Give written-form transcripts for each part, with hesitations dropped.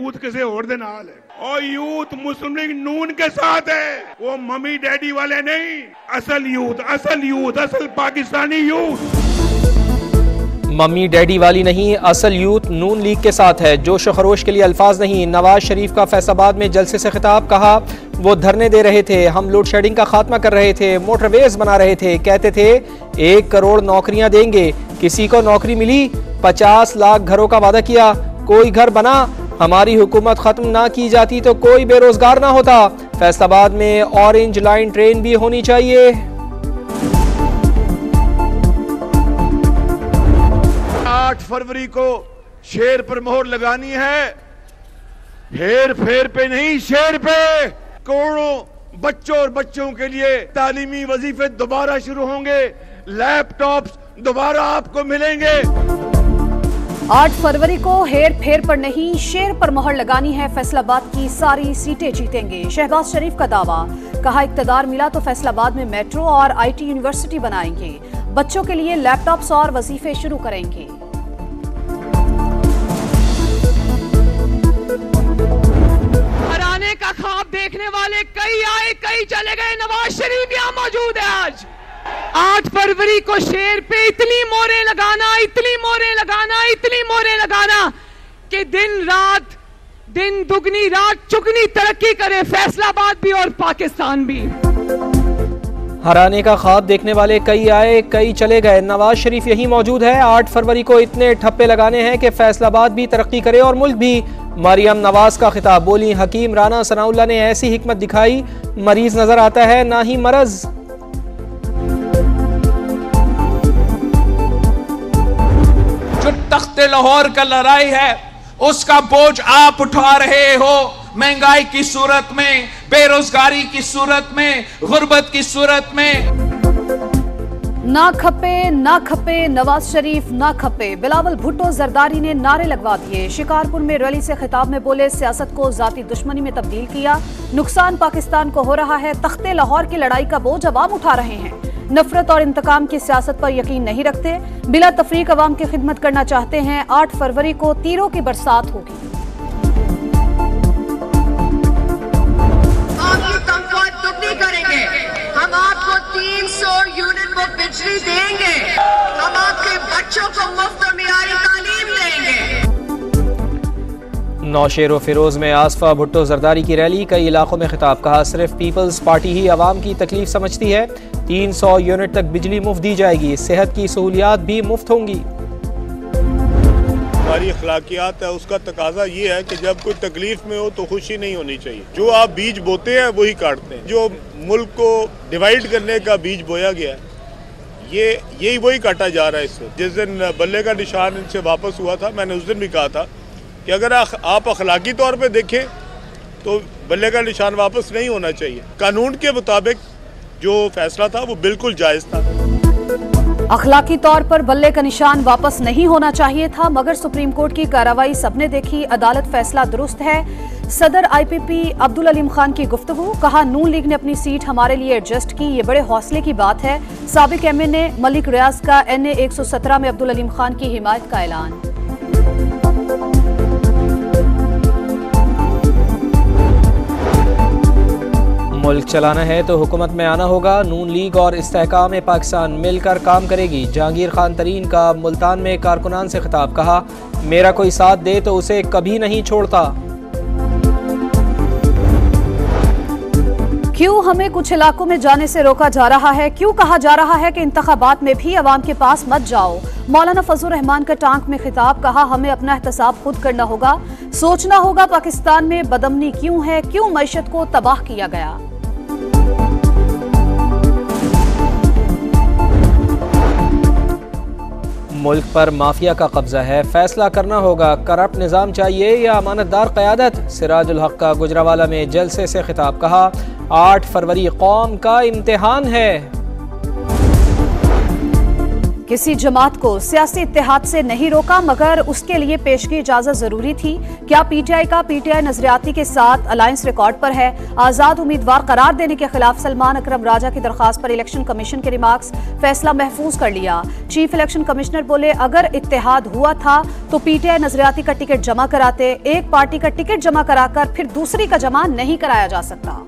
Youth किसी और दे नाल है और यूथ मुस्लिम लीग नून के साथ है। वो मम्मी डैडी वाले नहीं, असल यूथ, असल पाकिस्तानी यूथ। मम्मी डैडी वाली नहीं, असल यूथ नून लीग के साथ है। जोश खरोश के लिए अल्फाज नहीं। नवाज शरीफ का फैसलाबाद में जलसे से खिताब, कहा वो धरने दे रहे थे, हम लोड शेडिंग का खात्मा कर रहे थे, मोटरवेज बना रहे थे, कहते थे 1 करोड़ नौकरियां देंगे, किसी को नौकरी मिली? 50 लाख घरों का वादा किया, कोई घर बना? हमारी हुकूमत खत्म ना की जाती तो कोई बेरोजगार ना होता। फैसलाबाद में ऑरेंज लाइन ट्रेन भी होनी चाहिए। 8 फरवरी को शेर पर मोहर लगानी है, हेर फेर पे नहीं, शेर पे। करोड़ों बच्चों और बच्चों के लिए तालीमी वजीफे दोबारा शुरू होंगे, लैपटॉप्स दोबारा आपको मिलेंगे। 8 फरवरी को हेर फेर पर नहीं, शेर पर मोहर लगानी है, फैसलाबाद की सारी सीटें जीतेंगे। शहबाज शरीफ का दावा, कहा इक्तदार मिला तो फैसलाबाद में मेट्रो और IT यूनिवर्सिटी बनाएंगे, बच्चों के लिए लैपटॉप्स और वजीफे शुरू करेंगे। हराने का ख्वाब देखने वाले कई आए कई चले गए, नवाज शरीफ यहाँ मौजूद है। आज 8 फरवरी को शेर पे इतनी मोहरें लगाना, इतनी मोहरें लगाना, इतनी मोहरें लगाना कि दिन दुगनी रात चुगनी तरक्की करे फैसलाबाद भी और पाकिस्तान भी। हराने का ख्वाब देखने वाले कई आए कई चले गए, नवाज शरीफ यही मौजूद है। 8 फरवरी को इतने ठप्पे लगाने हैं कि फैसलाबाद भी तरक्की करे और मुल्क भी। मरियम नवाज का खिताब, बोली हकीम राना सनाउल्लाह ने ऐसी हिकमत दिखाई, मरीज नजर आता है ना ही मरज। जो तख्ते लाहौर का लड़ाई है उसका बोझ आप उठा रहे हो, महंगाई की सूरत में, बेरोजगारी की सूरत में, गुर्बत की सूरत में। ना खपे नवाज शरीफ ना खपे, बिलावल भुट्टो जरदारी ने नारे लगवा दिए। शिकारपुर में रैली से खिताब में बोले सियासत को जाती दुश्मनी में तब्दील किया, नुकसान पाकिस्तान को हो रहा है, तख्ते लाहौर की लड़ाई का बोझ अवाम उठा रहे हैं, नफरत और इंतकाम की सियासत पर यकीन नहीं रखते, बिला तफरीक अवाम की खिदमत करना चाहते हैं। 8 फरवरी को तीरों की बरसात होगी। आपकी तनख्वाह दुगनी करेंगे, हम आपको 300 यूनिट को बिजली देंगे, हम आपके बच्चों को मुफ्त और मियारी तालीम देंगे। नौशेर फिरोज में आसफा भुट्टो जरदारी की रैली, कई इलाकों में खिताब, कहा सिर्फ पीपल्स पार्टी ही अवाम की तकलीफ समझती है, 300 यूनिट तक बिजली मुफ्त दी जाएगी, सेहत की सहूलियात भी मुफ्त होंगी। हमारी अखलाकियात है, उसका तकाजा ये है कि जब कोई तकलीफ में हो तो खुशी नहीं होनी चाहिए। जो आप बीज बोते हैं वही काटते हैं। जो मुल्क को डिवाइड करने का बीज बोया गया है, यही वही काटा जा रहा है इससे। जिस दिन बल्ले का निशान इनसे वापस हुआ था, मैंने उस दिन भी कहा था कि अगर आप अखलाकी तौर पे देखें तो बल्ले का निशान वापस नहीं होना चाहिए। कानून के मुताबिक जो फैसला था वो बिल्कुल जायज़ था। अखलाकी तौर पर बल्ले का निशान वापस नहीं होना चाहिए था, मगर सुप्रीम कोर्ट की कार्रवाई सबने देखी, अदालत फैसला दुरुस्त है। सदर IPP अब्दुल अलीम खान की गुफ्तगू, कहा नून लीग ने अपनी सीट हमारे लिए एडजस्ट की, ये बड़े हौसले की बात है। साबिक MNA मलिक रियाज का NA 117 में अब्दुल अलीम खान की हिमायत का ऐलान। मुल्क चलाना है तो हुकूमत में आना होगा, नून लीग और इस्तेहकाम पाकिस्तान मिलकर काम करेगी। जहांगीर खान तरीन का मुल्तान में कारकुनान से खिताब, कहा मेरा कोई साथ दे तो उसे कभी नहीं छोड़ता। क्यों हमें कुछ इलाकों में जाने से रोका जा रहा है? क्यों कहा जा रहा है कि इंतखाबात में भी अवाम के पास मत जाओ? मौलाना फजलुर रहमान का टांक में खिताब, कहा हमें अपना एहतसाब खुद करना होगा, सोचना होगा पाकिस्तान में बदअमनी क्यों है, क्यों मईशत को तबाह किया गया। मुल्क पर माफिया का कब्जा है, फैसला करना होगा, करप्ट निज़ाम चाहिए या अमानतदार क़यादत। सिराजुल हक का गुजरावाला में जलसे से खिताब, कहा 8 फरवरी कौम का इम्तिहान है। किसी जमात को सियासी इत्तेहाद से नहीं रोका, मगर उसके लिए पेशगी इजाजत जरूरी थी। क्या पीटीआई का पीटीआई नजरियाती के साथ अलायंस रिकॉर्ड पर है? आजाद उम्मीदवार करार देने के खिलाफ सलमान अकरम राजा की दरखास्त पर इलेक्शन कमीशन के रिमार्क्स, फैसला महफूज कर लिया। चीफ इलेक्शन कमिश्नर बोले, अगर इत्तेहाद हुआ था तो पीटीआई नजरियाती का टिकट जमा कराते। एक पार्टी का टिकट जमा कराकर फिर दूसरी का जमा नहीं कराया जा सकता।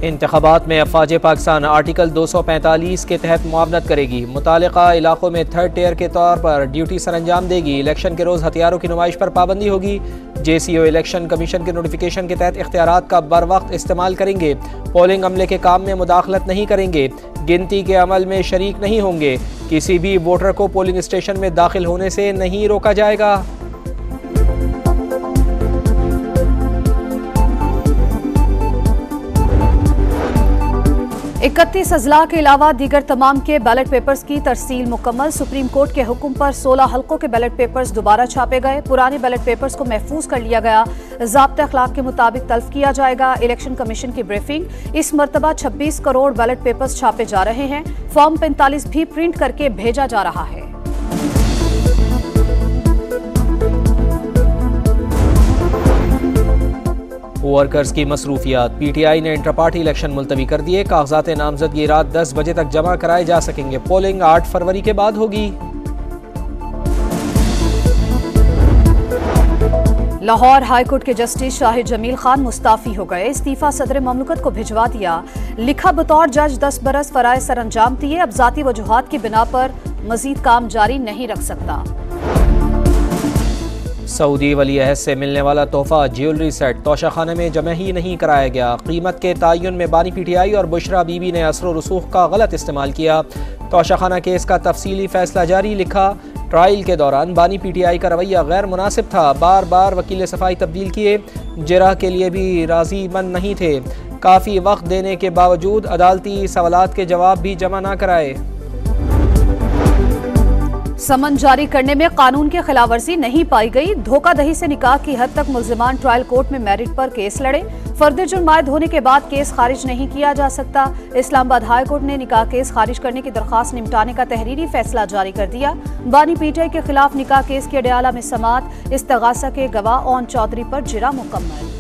इंतखाबात में अफवाज पाकिस्तान आर्टिकल 245 के तहत मुआवनत करेगी। मुतालिका इलाकों में थर्ड टियर के तौर पर ड्यूटी सर अंजाम देगी। इलेक्शन के रोज़ हथियारों की नुमाइश पर पाबंदी होगी। JCO इलेक्शन कमीशन के नोटिफिकेशन के तहत इख्तियारात का बर वक्त इस्तेमाल करेंगे। पोलिंग अमले के काम में मुदाखलत नहीं करेंगे। गिनती के अमल में शरीक नहीं होंगे। किसी भी वोटर को पोलिंग स्टेशन में दाखिल होने से नहीं रोका जाएगा। 31 अजला के अलावा दीगर तमाम के बैलेट पेपर्स की तरसील मुकम्मल। सुप्रीम कोर्ट के हुक्म पर 16 हल्कों के बैलेट पेपर्स दोबारा छापे गए। पुराने बैलेट पेपर्स को महफूज कर लिया गया। ज़ाब्ता अखलाक के मुताबिक तल्फ किया जाएगा। इलेक्शन कमीशन की ब्रीफिंग, इस मरतबा 26 करोड़ बैलेट पेपर्स छापे जा रहे हैं। फॉर्म 45 भी प्रिंट करके भेजा जा रहा है। वर्कर्स की मसरूफियात, PTI ने इंटर पार्टी इलेक्शन मुलतवी कर दिए। कागजात नामजदगी रात 10 बजे तक जमा कराए जा सकेंगे। पोलिंग 8 फरवरी के बाद होगी। लाहौर हाईकोर्ट के जस्टिस शाहिद जमील खान मुस्ताफी हो गए। इस्तीफा सदर ममलकत को भिजवा दिया। लिखा, बतौर जज 10 बरस फराइज सर अंजाम दिए। अब जाती वजूहात की बिना पर मजीद काम जारी नहीं रख सकता। सऊदी वली अहद से मिलने वाला तोहफा ज्वेलरी सेट तोशाखाने में जमा ही नहीं कराया गया। कीमत के तयन में बानी PTI और बुशरा बीबी ने असर रसूख का गलत इस्तेमाल किया। तोशाखाना केस का तफसीली फैसला जारी। लिखा, ट्रायल के दौरान बानी PTI का रवैया गैर मुनासिब था। बार बार वकील सफाई तब्दील किए। जिरा के लिए भी राजी मंद नहीं थे। काफ़ी वक्त देने के बावजूद अदालती सवालात के जवाब भी जमा ना कराए। समन जारी करने में कानून की खिलाफवर्जी नहीं पाई गई। धोखाधड़ी से निकाह की हद तक मुल्जिमान ट्रायल कोर्ट में मेरिट पर केस लड़े। फर्द जुर्म आयद होने के बाद केस खारिज नहीं किया जा सकता। इस्लामाबाद हाई कोर्ट ने निकाह केस खारिज करने की दरखास्त निपटाने का तहरीरी फैसला जारी कर दिया। बानी PTI के खिलाफ निकाह केस के अडयाला में समात, इस्तगासा के गवाह ओन चौधरी पर जिरा मुकम्मल।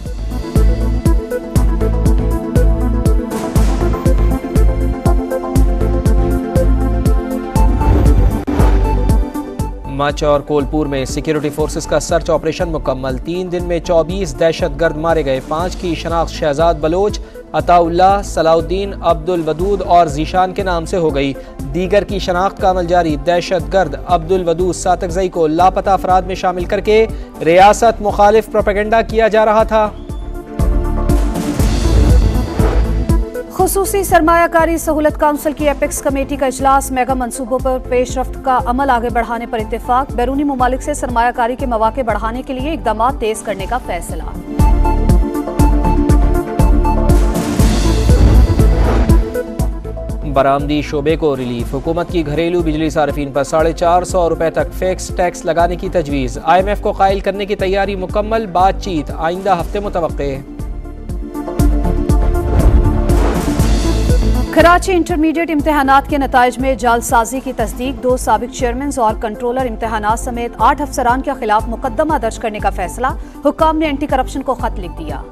मच और कोलपुर में सिक्योरिटी फोर्सेस का सर्च ऑपरेशन मुकम्मल। 3 दिन में 24 दहशतगर्द मारे गए। 5 की शनाख्त शहजाद बलोच, अताउल्लाह, सलाउद्दीन, अब्दुल वदूद और जीशान के नाम से हो गई। दीगर की शनाख्त का अमल जारी। दहशतगर्द अब्दुल वदूद सातकजई को लापता अफराद में शामिल करके रियासत मुखालिफ प्रोपेगेंडा किया जा रहा था। खुसूसी सरमायाकारी सहूलत काउंसिल की एपेक्स कमेटी का इजलास। मेगा मंसूबों पर पेशरफ्त का अमल आगे बढ़ाने पर इत्तेफाक। बैरूनी ममालिक से सरमायाकारी के मौके बढ़ाने के लिए इकदाम तेज करने का फैसला। बरामदी शोबे को रिलीफ। हुकूमत की घरेलू बिजली सार्फिन पर 450 रुपए तक फिक्स टैक्स लगाने की तजवीज़। IMF को कायल करने की तैयारी मुकम्मल। बातचीत आइंदा हफ्ते मुतवक्के। कराची इंटरमीडिएट इम्तहानात के नताइज में जालसाजी की तस्दीक। 2 साबिक चेयरमैन और कंट्रोलर इम्तहानात समेत 8 अफसरान के खिलाफ मुकदमा दर्ज करने का फैसला। हुक्काम ने एंटी करप्शन को खत लिख दिया।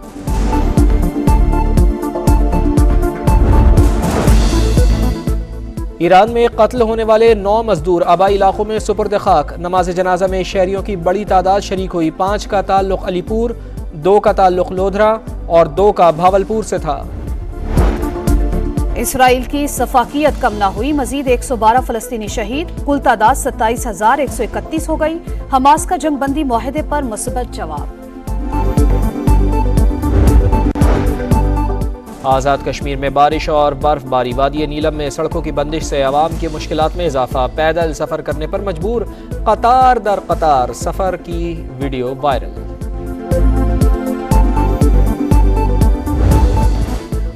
ईरान में कत्ल होने वाले 9 मजदूर आबाई इलाकों में सुपुर्द खाक। नमाज जनाजा में शहरियों की बड़ी तादाद शरीक हुई। 5 का ताल्लुक अलीपुर, 2 का ताल्लुक लोधरा और 2 का भावलपुर से था। इसराइल की सफाकियत कम न हुई। मजीद 112 फलस्तीनी शहीद। कुल तादाद 27,131 हो गई। हमास का जंगबंदी मुआहदे पर मुस्बत जवाब। आज़ाद कश्मीर में बारिश और बर्फबारी। वादी नीलम में सड़कों की बंदिश से आवाम की मुश्किलात में इजाफा। पैदल सफर करने पर मजबूर। कतार दर कतार सफर की वीडियो वायरल।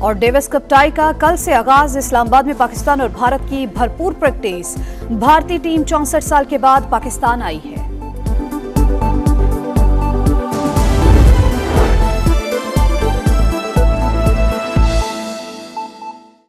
और डेविस कप टाई का कल से आगाज। इस्लामाबाद में पाकिस्तान और भारत की भरपूर प्रैक्टिस। भारतीय टीम 64 साल के बाद पाकिस्तान आई है।